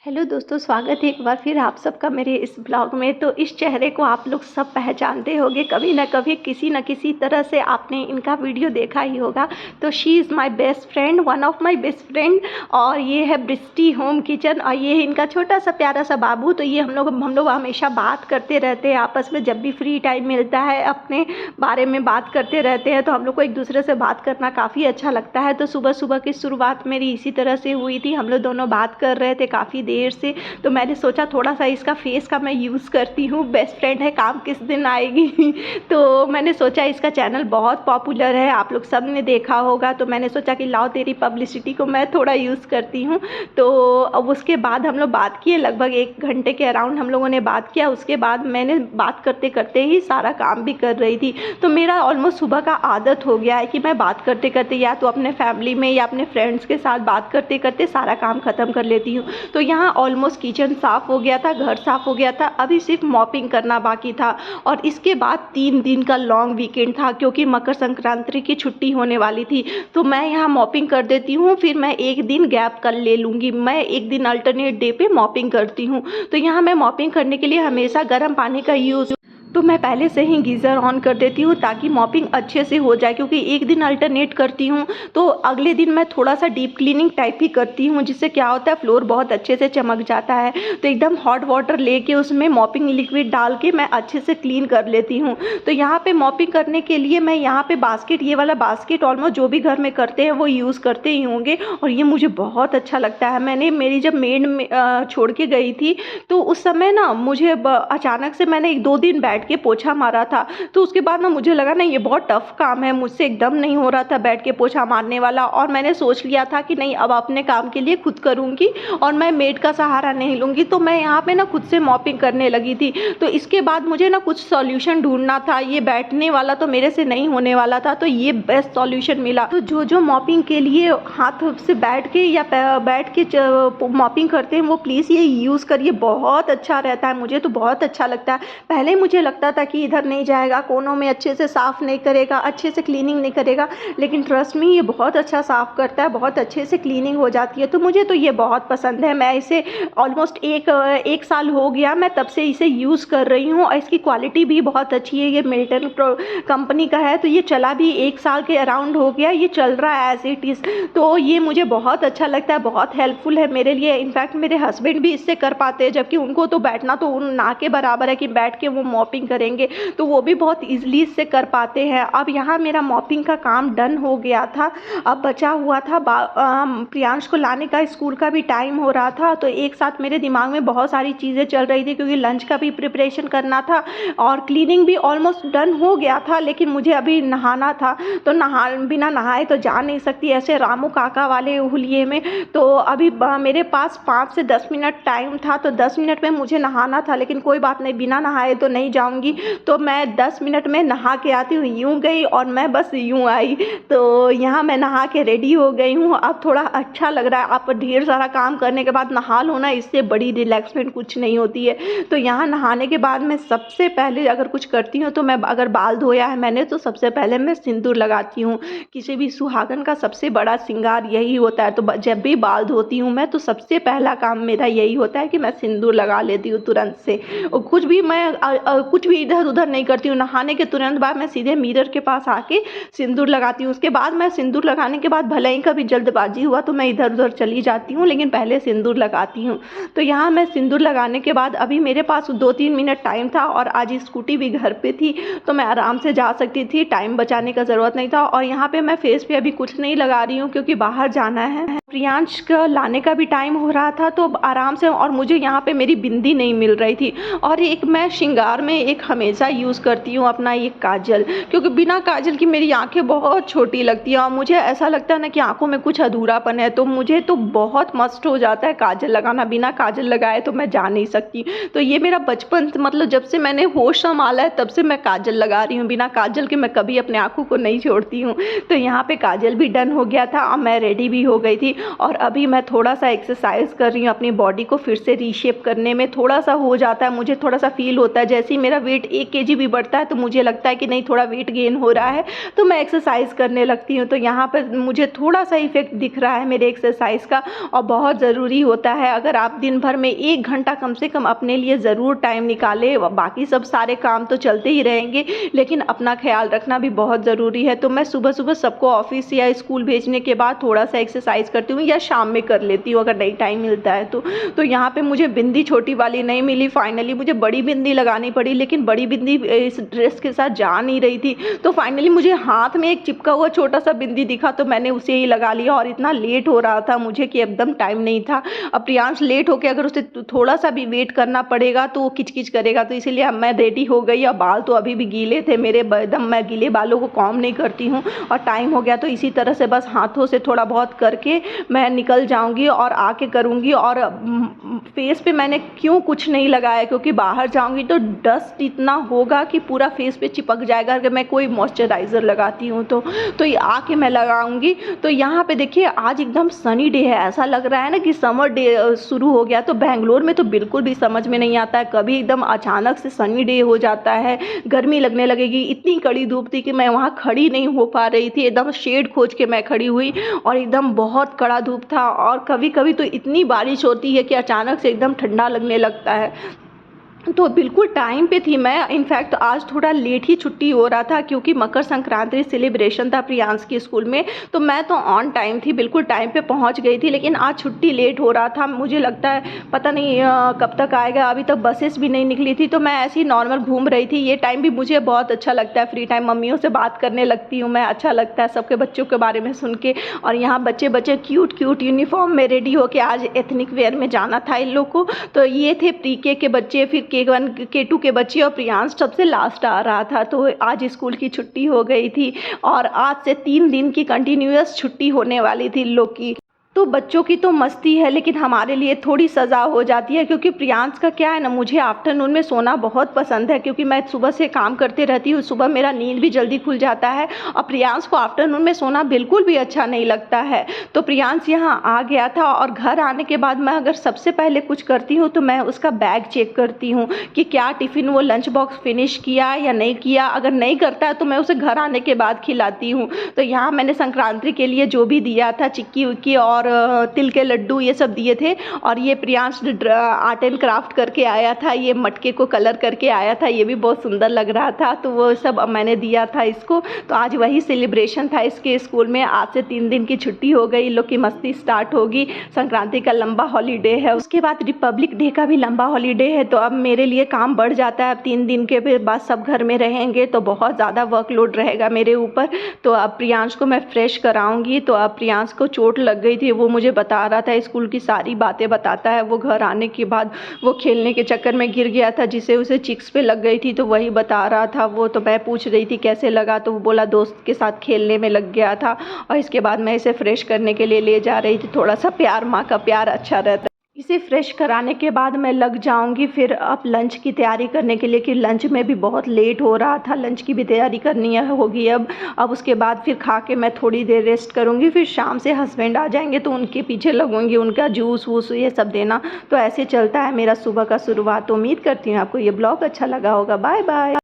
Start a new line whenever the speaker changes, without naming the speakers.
Hello दोस्तों, स्वागत है एक बार फिर आप सबका मेरे इस ब्लॉग में। तो इस चेहरे को आप लोग सब पहचानते होंगे, कभी ना कभी किसी न किसी तरह से आपने इनका वीडियो देखा ही होगा। तो she is my best friend, one of my best friend. और ये है बृष्टि होम किचन, और ये है इनका छोटा सा प्यारा सा बाबू। तो ये हम लोग हमेशा बात करते रहते हैं आपस में, जब भी फ्री टाइम मिलता है अपने बारे में बात करते रहते हैं। तो हम लोग को एक दूसरे से बात करना काफ़ी अच्छा लगता है। तो सुबह सुबह की शुरुआत मेरी इसी तरह से हुई थी, हम लोग दोनों बात कर रहे थे काफ़ी देर से। तो मैंने सोचा थोड़ा सा इसका फेस का मैं यूज़ करती हूँ, बेस्ट फ्रेंड है, काम किस दिन आएगी। तो मैंने सोचा इसका चैनल बहुत पॉपुलर है, आप लोग सब ने देखा होगा। तो मैंने सोचा कि लाओ तेरी पब्लिसिटी को मैं थोड़ा यूज़ करती हूँ। तो अब उसके बाद हम लोग बात किए, लगभग 1 घंटे के अराउंड हम लोगों ने बात किया। उसके बाद मैंने बात करते करते ही सारा काम भी कर रही थी। तो मेरा ऑलमोस्ट सुबह का आदत हो गया है कि मैं बात करते करते या तो अपने फैमिली में या अपने फ्रेंड्स के साथ बात करते करते सारा काम ख़त्म कर लेती हूँ। तो यहाँ ऑलमोस्ट किचन साफ़ हो गया था, घर साफ़ हो गया था, अभी सिर्फ मॉपिंग करना बाकी था। और इसके बाद 3 दिन का लॉन्ग वीकेंड था, क्योंकि मकर संक्रांति की छुट्टी होने वाली थी। तो मैं यहाँ मॉपिंग कर देती हूँ, फिर मैं 1 दिन गैप कर ले लूँगी। मैं 1 दिन अल्टरनेट डे पे मॉपिंग करती हूँ। तो यहाँ मैं मॉपिंग करने के लिए हमेशा गर्म पानी का यूज़, तो मैं पहले से ही गीज़र ऑन कर देती हूँ ताकि मॉपिंग अच्छे से हो जाए। क्योंकि 1 दिन अल्टरनेट करती हूँ तो अगले दिन मैं थोड़ा सा डीप क्लीनिंग टाइप ही करती हूँ, जिससे क्या होता है फ्लोर बहुत अच्छे से चमक जाता है। तो एकदम हॉट वाटर लेके उसमें मॉपिंग लिक्विड डाल के मैं अच्छे से क्लीन कर लेती हूँ। तो यहाँ पे मॉपिंग करने के लिए मैं यहाँ पे बास्केट, ये वाला बास्केट ऑलमोस्ट जो भी घर में करते हैं वो यूज़ करते ही होंगे, और ये मुझे बहुत अच्छा लगता है। मैंने मेरी जब मेड छोड़ के गई थी तो उस समय ना मुझे अचानक से मैंने 1-2 दिन बैठ के पोछा मारा था। तो उसके बाद ना मुझे लगा ना ये बहुत टफ काम है, मुझसे एकदम नहीं हो रहा था बैठ के पोछा मारने वाला। और मैंने सोच लिया था कि नहीं, अब अपने काम के लिए खुद करूँगी और मैं मेड का सहारा नहीं लूँगी। तो मैं यहाँ पे ना खुद से मॉपिंग करने लगी थी। तो इसके बाद मुझे ना कुछ सॉल्यूशन ढूंढना था, ये बैठने वाला तो मेरे से नहीं होने वाला था। तो ये बेस्ट सॉल्यूशन मिला। तो जो मॉपिंग के लिए हाथ से बैठ के या बैठ के मॉपिंग करते हैं वो प्लीज़ ये यूज़ करिए, बहुत अच्छा रहता है। मुझे तो बहुत अच्छा लगता है। पहले मुझे लगता था कि इधर नहीं जाएगा, कोनों में अच्छे से साफ़ नहीं करेगा, अच्छे से क्लीनिंग नहीं करेगा, लेकिन ट्रस्ट मी ये बहुत अच्छा साफ़ करता है, बहुत अच्छे से क्लीनिंग हो जाती है। तो मुझे तो ये बहुत पसंद है। मैं इसे ऑलमोस्ट एक साल हो गया, मैं तब से इसे यूज़ कर रही हूँ, और इसकी क्वालिटी भी बहुत अच्छी है। ये मिल्टन कंपनी का है। तो ये चला भी 1 साल के अराउंड हो गया, ये चल रहा है एज इट इज़। तो ये मुझे बहुत अच्छा लगता है, बहुत हेल्पफुल है मेरे लिए। इनफैक्ट मेरे हस्बैंड भी इससे कर पाते हैं, जबकि उनको तो बैठना तो ना के बराबर है कि बैठ के वो मॉपिंग करेंगे, तो वो भी बहुत ईजिली इससे कर पाते हैं। अब यहाँ मेरा मॉपिंग का काम डन हो गया था। अब बचा हुआ था प्रियांश को लाने का, स्कूल का भी टाइम हो रहा था। तो एक साथ मेरे दिमाग में बहुत सारी चीज़ें चल रही थी, क्योंकि लंच का भी प्रिपरेशन करना था और क्लीनिंग भी ऑलमोस्ट डन हो गया था। लेकिन मुझे अभी नहाना था, तो बिना नहाए तो जा नहीं सकती ऐसे रामू काका वाले हुलिये में। तो अभी मेरे पास 5 से 10 मिनट टाइम था, तो 10 मिनट में मुझे नहाना था। लेकिन कोई बात नहीं, बिना नहाए तो नहीं जाऊँगी। तो मैं 10 मिनट में नहा के आती हूँ, यूँ गई और मैं बस यूँ आई। तो यहाँ मैं नहा के रेडी हो गई हूँ। अब थोड़ा अच्छा लग रहा है। आप ढेर सारा काम करने के बाद नहा लो ना, इससे बड़ी रिलैक्समेंट कुछ नहीं होती है। तो यहाँ नहाने के बाद मैं सबसे पहले अगर कुछ करती हूँ, तो मैं अगर बाल धोया है मैंने, तो सबसे पहले मैं सिंदूर लगाती हूँ। किसी भी सुहागन का सबसे बड़ा श्रृंगार यही होता है। तो जब भी बाल धोती हूँ मैं, तो सबसे पहला काम मेरा यही होता है कि मैं सिंदूर लगा लेती हूँ तुरंत से। और कुछ भी इधर उधर नहीं करती हूँ। नहाने के तुरंत बाद मैं सीधे मिरर के पास आके सिंदूर लगाती हूँ। उसके बाद मैं सिंदूर लगाने के बाद भले ही कभी जल्दबाजी हुआ तो मैं इधर उधर चली जाती हूँ, लेकिन पहले सिंदूर लगाती हूँ। तो यहाँ मैं सिंदूर लगाने के बाद अभी मेरे पास 2-3 मिनट टाइम था, और आज स्कूटी भी घर पे थी, तो मैं आराम से जा सकती थी, टाइम बचाने का ज़रूरत नहीं था। और यहाँ पे मैं फेस पे अभी कुछ नहीं लगा रही हूँ, क्योंकि बाहर जाना है। प्रियांश का लाने का भी टाइम हो रहा था, तो आराम से। और मुझे यहाँ पे मेरी बिंदी नहीं मिल रही थी। और एक मैं श्रृंगार में एक हमेशा यूज़ करती हूँ अपना ये काजल, क्योंकि बिना काजल की मेरी आंखें बहुत छोटी लगती हैं, और मुझे ऐसा लगता है ना कि आंखों में कुछ अधूरापन है। तो मुझे तो बहुत मस्ट हो जाता है काजल लगाना, बिना काजल लगाए तो मैं जा नहीं सकती। तो ये मेरा बचपन, मतलब जब से मैंने होश संभाला है तब से मैं काजल लगा रही हूँ। बिना काजल के मैं कभी अपने आँखों को नहीं छोड़ती हूँ। तो यहाँ पे काजल भी डन हो गया था, और मैं रेडी भी हो गई थी। और अभी मैं थोड़ा सा एक्सरसाइज कर रही हूँ, अपनी बॉडी को फिर से रीशेप करने में थोड़ा सा हो जाता है। मुझे थोड़ा सा फील होता है जैसे ही मेरा मेरा वेट 1 केजी भी बढ़ता है तो मुझे लगता है कि नहीं थोड़ा वेट गेन हो रहा है, तो मैं एक्सरसाइज करने लगती हूँ। तो यहाँ पर मुझे थोड़ा सा इफेक्ट दिख रहा है मेरे एक्सरसाइज का, और बहुत ज़रूरी होता है अगर आप दिन भर में 1 घंटा कम से कम अपने लिए ज़रूर टाइम निकालें। बाकी सब सारे काम तो चलते ही रहेंगे, लेकिन अपना ख्याल रखना भी बहुत ज़रूरी है। तो मैं सुबह सुबह सबको ऑफिस या स्कूल भेजने के बाद थोड़ा सा एक्सरसाइज करती हूँ, या शाम में कर लेती हूँ अगर नहीं टाइम मिलता है तो यहाँ पे मुझे बिंदी छोटी वाली नहीं मिली, फाइनली मुझे बड़ी बिंदी लगानी पड़ी, लेकिन बड़ी बिंदी इस ड्रेस के साथ जा नहीं रही थी। तो फाइनली मुझे हाथ में एक चिपका हुआ छोटा सा बिंदी दिखा तो मैंने उसे ही लगा लिया, और इतना लेट हो रहा था मुझे कि एकदम टाइम नहीं था। अब प्रियांश लेट होकर अगर उसे थोड़ा सा भी वेट करना पड़ेगा तो वो किचकिच करेगा, तो इसीलिए अब मैं रेडी हो गई। और बाल तो अभी भी गीले थे मेरे, एकदम मैं गीले बालों को कॉम्ब नहीं करती हूँ, और टाइम हो गया तो इसी तरह से बस हाथों से थोड़ा बहुत करके मैं निकल जाऊँगी और आके करूँगी। और फेस पे मैंने क्यों कुछ नहीं लगाया, क्योंकि बाहर जाऊँगी तो डस्ट इतना होगा कि पूरा फेस पे चिपक जाएगा अगर मैं कोई मॉइस्चराइज़र लगाती हूँ तो ये आके मैं लगाऊंगी। तो यहाँ पे देखिए आज एकदम सनी डे है, ऐसा लग रहा है ना कि समर डे शुरू हो गया। तो बेंगलोर में तो बिल्कुल भी समझ में नहीं आता है, कभी एकदम अचानक से सनी डे हो जाता है, गर्मी लगने लगेगी। इतनी कड़ी धूप थी कि मैं वहाँ खड़ी नहीं हो पा रही थी, एकदम शेड खोज के मैं खड़ी हुई, और एकदम बहुत कड़ा धूप था। और कभी कभी तो इतनी बारिश होती है कि अचानक से एकदम ठंडा लगने लगता है। तो बिल्कुल टाइम पे थी मैं, इनफैक्ट आज थोड़ा लेट ही छुट्टी हो रहा था क्योंकि मकर संक्रांति सेलिब्रेशन था प्रियांश की स्कूल में, तो मैं तो ऑन टाइम थी, बिल्कुल टाइम पे पहुंच गई थी। लेकिन आज छुट्टी लेट हो रहा था, मुझे लगता है पता नहीं कब तक आएगा, अभी तक बसेस भी नहीं निकली थी। तो मैं ऐसे ही नॉर्मल घूम रही थी। ये टाइम भी मुझे बहुत अच्छा लगता है, फ्री टाइम मम्मियों से बात करने लगती हूँ मैं, अच्छा लगता है सबके बच्चों के बारे में सुन के। और यहाँ बच्चे बच्चे क्यूट क्यूट यूनिफॉर्म में रेडी होके आज एथनिक वेयर में जाना था इन लोग को। तो ये थे प्री के बच्चे, फिर K1 K2 के बच्चे, और प्रियांश सबसे लास्ट आ रहा था। तो आज स्कूल की छुट्टी हो गई थी, और आज से 3 दिन की कंटिन्यूअस छुट्टी होने वाली थी इन लोग की। तो बच्चों की तो मस्ती है, लेकिन हमारे लिए थोड़ी सज़ा हो जाती है, क्योंकि प्रियांश का क्या है ना, मुझे आफ्टरनून में सोना बहुत पसंद है, क्योंकि मैं सुबह से काम करते रहती हूँ, सुबह मेरा नींद भी जल्दी खुल जाता है, और प्रियांश को आफ्टरनून में सोना बिल्कुल भी अच्छा नहीं लगता है। तो प्रियांश यहाँ आ गया था, और घर आने के बाद मैं अगर सबसे पहले कुछ करती हूँ तो मैं उसका बैग चेक करती हूँ कि क्या टिफ़िन वो लंच बॉक्स फिनिश किया या नहीं किया। अगर नहीं करता है तो मैं उसे घर आने के बाद खिलाती हूँ। तो यहाँ मैंने संक्रांति के लिए जो भी दिया था, चिक्की विक्की और तिल के लड्डू ये सब दिए थे। और ये प्रियांश आर्ट एंड क्राफ्ट करके आया था, ये मटके को कलर करके आया था, ये भी बहुत सुंदर लग रहा था, तो वो सब मैंने दिया था इसको। तो आज वही सेलिब्रेशन था इसके स्कूल में। आज से 3 दिन की छुट्टी हो गई, इन लोग की मस्ती स्टार्ट होगी। संक्रांति का लंबा हॉलीडे है, उसके बाद रिपब्लिक डे का भी लंबा हॉलीडे है। तो अब मेरे लिए काम बढ़ जाता है, अब 3 दिन के बाद सब घर में रहेंगे तो बहुत ज़्यादा वर्कलोड रहेगा मेरे ऊपर। तो अब प्रियांश को मैं फ्रेश कराऊंगी। तो अब प्रियांश को चोट लग गई थी, वो मुझे बता रहा था, स्कूल की सारी बातें बताता है। वो घर आने के बाद वो खेलने के चक्कर में गिर गया था, जिसे उसे चिक्स पे लग गई थी, तो वही बता रहा था वो। तो मैं पूछ रही थी कैसे लगा, तो वो बोला दोस्त के साथ खेलने में लग गया था। और इसके बाद मैं इसे फ्रेश करने के लिए ले जा रही थी। थोड़ा सा प्यार, माँ का प्यार अच्छा रहता है। इसे फ्रेश कराने के बाद मैं लग जाऊंगी फिर अब लंच की तैयारी करने के लिए, कि लंच में भी बहुत लेट हो रहा था, लंच की भी तैयारी करनी होगी अब उसके बाद फिर खा के मैं थोड़ी देर रेस्ट करूंगी। फिर शाम से हस्बैंड आ जाएंगे तो उनके पीछे लगूंगी, उनका जूस वूस ये सब देना। तो ऐसे चलता है मेरा सुबह का शुरुआत। तो उम्मीद करती हूँ आपको ये ब्लॉग अच्छा लगा होगा। Bye bye.